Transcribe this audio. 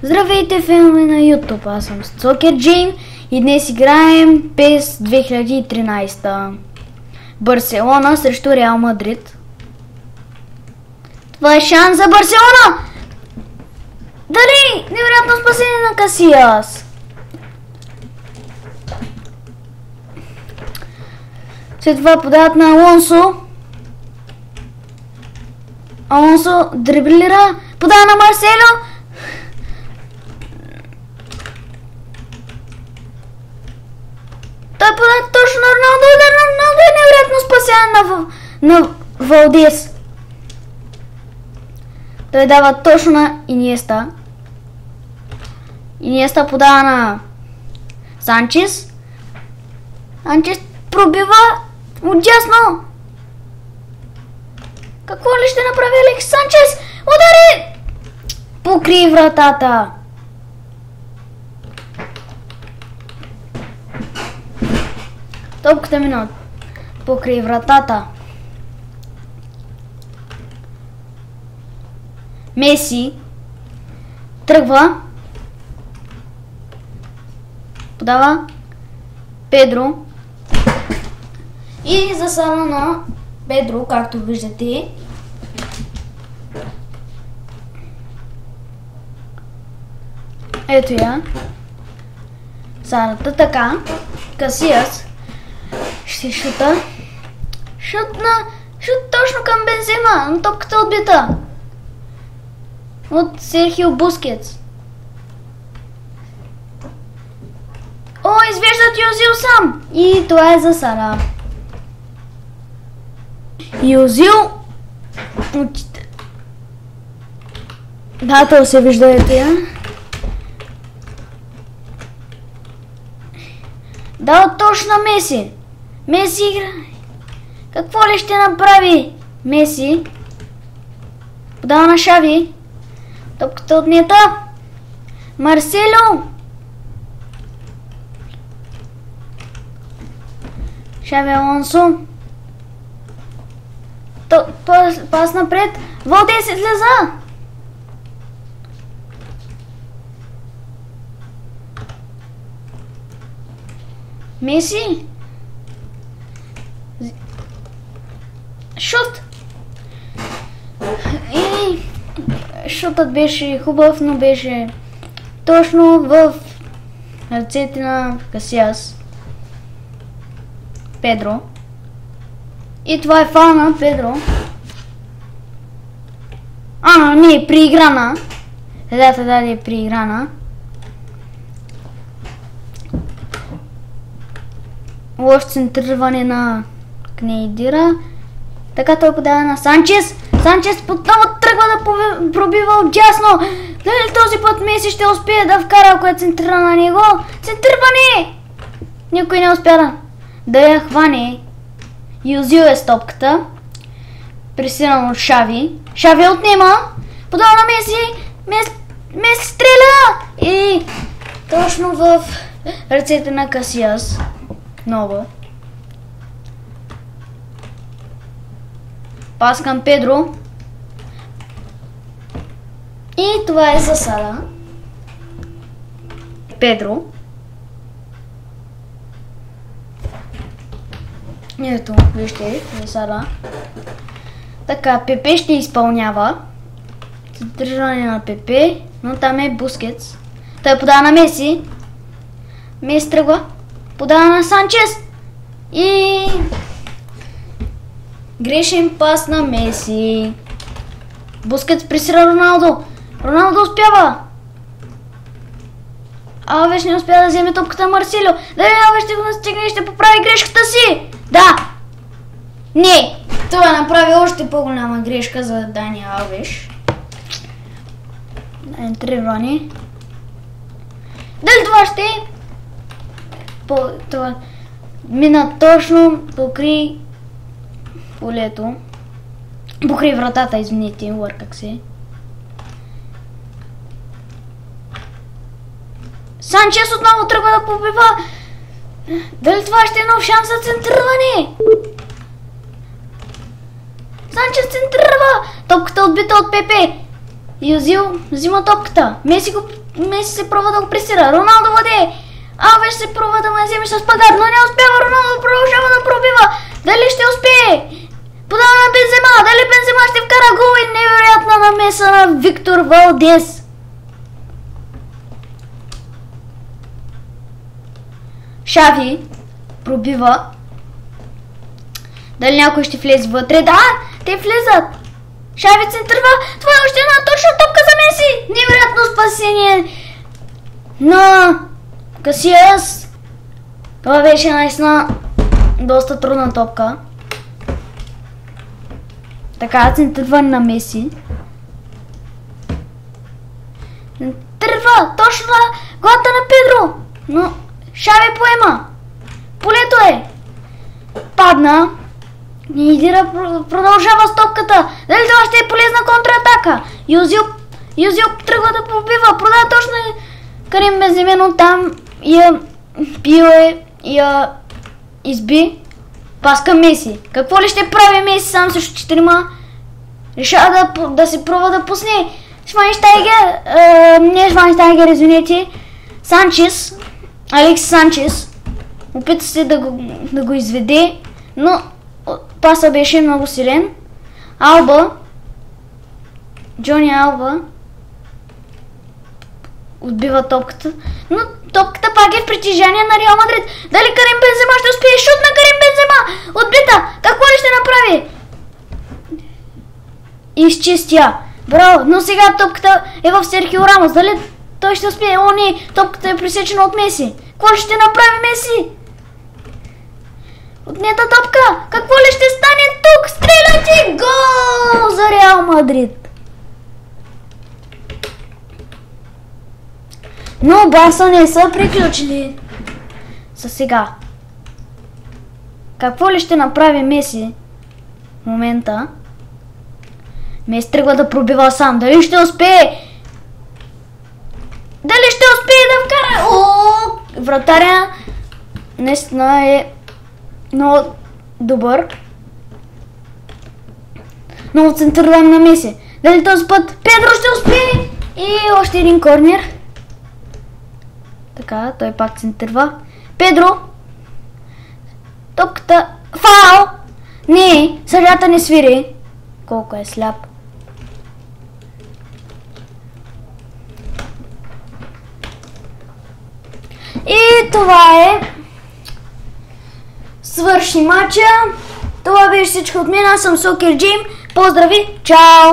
Здравейте, фенове на YouTube, аз съм Soccer Jane и днес играем PES 2013. Барселона срещу Реал Мадрид. Това е шанс за Барселона! Дали невероятно спасение на Касияс! След това подават на Алонсо. Алонсо дриблира, подава на Марсело. Той подава точно на Роналдо. Роналдо е невероятно спасение на Валдес. Той дава точно на Иниеста. Иниеста подава на Санчес. Санчес пробива отдясно. Какво ли ще направи Алекс Санчес? Удари! Покри вратата. Топката мина покри вратата. Меси тръгва. Подава Педро. И засада на Педро, както виждате. Ето я. Садата така. Касияс ще шута. Шут точно към Бензема, но топката отбита от Серхио Бускетс. О, извеждат Юзил сам. И това е засада. Юзил. Да, то се вижда ето я. Да, точно Меси. Меси игра. Какво ли ще направи Меси? Подава на Шави. Топката отнета. Марсело. Шави Алонсо. Пас напред. Валдес излеза. Меси. Шут. И шутът беше хубав, но беше точно в ръцете на Касияс. Педро. И това е фал на Педро. Не, преиграна. Седата даде преиграна. Лошо центриране на Кнейдира. Така той подава на Санчес. Санчес отново тръгва да пробива отдясно. Дали този път Меси ще успее да вкара, ако е центрира на него? Центриране! Никой не успя да я хване. Юзил е стопката. Пресиран от Шави. Шави отнема. Подава на Меси. Меси стреля! И точно в ръцете на Касияс. Нова. Пас към Педро. И това е засада. Педро. Ето, вижте, засада. Така, Пепе ще изпълнява. Задържане на Пепе, но там е Бускетс. Той подава на Меси. Меси тръгва. Подава на Санчес. И грешен пас на Меси. Бускетс пресира Роналдо. Роналдо успява. Алвеш не успя да вземе топката Марсело. Дали Алвеш ще го настигне и ще поправи грешката си? Да. Не. Това направи още по-голяма грешка за Дани Алвеш. Ентриране. Дали това ще това мина точно покри полето. Покри вратата, извините, върках се. Санчес отново тръгва да побива. Дали това ще е нов шанс за центриране? Санчес центрира! Топката отбита от Пепе. И Озил взима топката. Меси се пробва да го пресира. Роналдо владее. Алвеш се пробва да ме вземе с пагар, но не успява. Роналдо продължава да пробива. Дали ще успее? Подава на Бензема. Дали Бензема ще вкара гол и невероятна намеса на Виктор Валдес. Шави пробива. Дали някой ще влезе вътре? Да, те влезат. Шави центърва. Това е още една точна топка за Меси. Невероятно спасение на Касиас. Това беше наистина доста трудна топка. Така, центърва на Меси. Центърва точно на главата на Педро. Но Шави поема. Полето е. Падна. Нидира продължава с топката. Дали това ще е полезна контратака? Юзил тръгва да побива. Продава точно Карим Бензема, но там я пиле и я изби. Пас към Меси. Какво ли ще прави Меси сам срещу 4? Решава да се пробва да пусне Швайнштайгер. Не Швайнштайгер, извинете. Санчес. Алекс Санчес. Опита се да го изведе, но паса беше много силен. Алба. Джони Алба отбива топката, но топката пак е в притежание на Реал Мадрид. Дали Карим Бензема ще успее? Шут на Карим Бензема! Отбита! Какво ли ще направи? Изчистя. Браво! Но сега топката е в Серхио Рамос. Дали той ще успее? О, не! Топката е пресечена от Меси. Какво ще направи Меси? Отнета топка! Какво ли ще стане тук? Стреляйте! Гол за Реал Мадрид! Но Барса не са приключили за сега. Какво ли ще направи Меси в момента? Меси тръгва да пробива сам. Дали ще успее? Дали ще успее да вкара? О, вратаря наистина е много добър. Много центърлен на Меси. Дали този път Педро ще успее? И още един корнер. Така, той пак центърва. Педро. Топката. Фаул! Не, съдията не свири. Колко е сляп. И това е. Свърши матча. Това беше всичко от мен. Аз съм Сокер Джим. Поздрави! Чао!